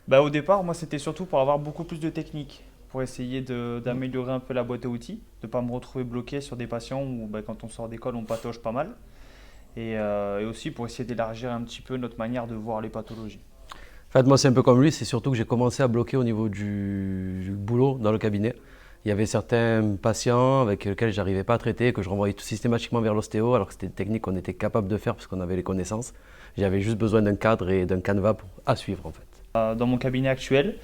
Bah, au départ, moi, c'était surtout pour avoir beaucoup plus de technique, pour essayer d'améliorer un peu la boîte à outils, de ne pas me retrouver bloqué sur des patients où bah, quand on sort d'école, on patauge pas mal. Et aussi pour essayer d'élargir un petit peu notre manière de voir les pathologies. En fait, moi, c'est un peu comme lui, c'est surtout que j'ai commencé à bloquer au niveau du boulot dans le cabinet. Il y avait certains patients avec lesquels j'arrivais pas à traiter, que je renvoyais tout systématiquement vers l'ostéo, alors que c'était des techniques qu'on était capable de faire parce qu'on avait les connaissances. J'avais juste besoin d'un cadre et d'un canevas à suivre en fait. Dans mon cabinet actuel,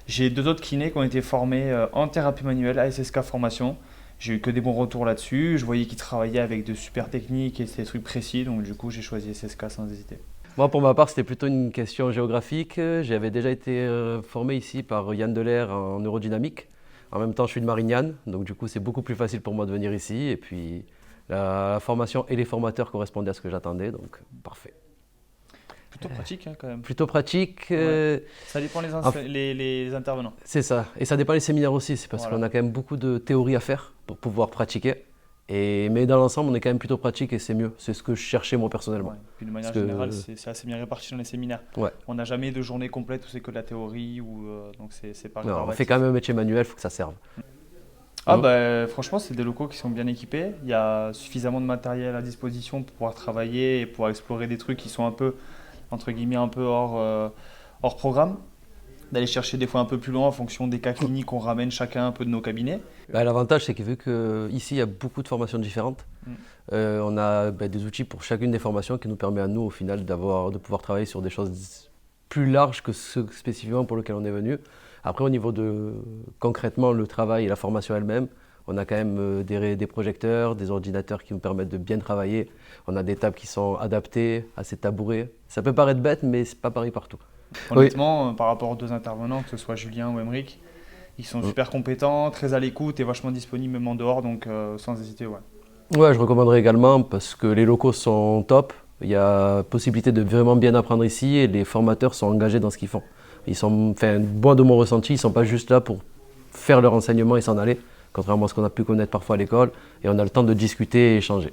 j'ai deux autres kinés qui ont été formés en thérapie manuelle à SSK Formation. J'ai eu que des bons retours là-dessus. Je voyais qu'ils travaillaient avec de super techniques et c'était des trucs précis. Donc du coup, j'ai choisi SSK sans hésiter. Moi, pour ma part, c'était plutôt une question géographique. J'avais déjà été formé ici par Yann Delair en neurodynamique. En même temps, je suis de Marignane, donc du coup, c'est beaucoup plus facile pour moi de venir ici. Et puis, la formation et les formateurs correspondaient à ce que j'attendais, donc parfait. Plutôt pratique hein, quand même. Plutôt pratique. Ouais. Ça dépend En les intervenants. C'est ça. Et ça dépend des séminaires aussi. C'est parce Voilà. qu'on a quand même beaucoup de théorie à faire pour pouvoir pratiquer. Mais dans l'ensemble, on est quand même plutôt pratique et c'est mieux. C'est ce que je cherchais moi personnellement. Ouais. Puis de manière Parce générale, que, c'est assez bien réparti dans les séminaires. ouais. On n'a jamais de journée complète où c'est que de la théorie, donc c'est pas Non, on fait quand rébarbatif. même un métier manuel, il faut que ça serve. Ah Mm. bah franchement, c'est des locaux qui sont bien équipés. Il y a suffisamment de matériel à disposition pour pouvoir travailler et pouvoir explorer des trucs qui sont un peu, entre guillemets, un peu hors programme. D'aller chercher des fois un peu plus loin en fonction des cas cliniques qu'on ramène chacun un peu de nos cabinets. Bah, l'avantage, c'est que vu qu'ici, il y a beaucoup de formations différentes, Mm. on a des outils pour chacune des formations qui nous permet à nous, au final, de pouvoir travailler sur des choses plus larges que ce spécifiquement pour lequel on est venu. Après, au niveau de concrètement le travail et la formation elle-même, on a quand même des projecteurs, des ordinateurs qui nous permettent de bien travailler. On a des tables qui sont adaptées à ces tabourets. Ça peut paraître bête, mais c'est pas pareil partout. Oui. Honnêtement, par rapport aux deux intervenants, que ce soit Julien ou Emeric, ils sont Mm. super compétents, très à l'écoute et vachement disponibles même en dehors, donc sans hésiter, ouais. Ouais, je recommanderais également parce que les locaux sont top. Il y a possibilité de vraiment bien apprendre ici et les formateurs sont engagés dans ce qu'ils font. Ils sont, enfin, moi de mon ressenti, ils ne sont pas juste là pour faire leur enseignement et s'en aller, contrairement à ce qu'on a pu connaître parfois à l'école, et on a le temps de discuter et échanger.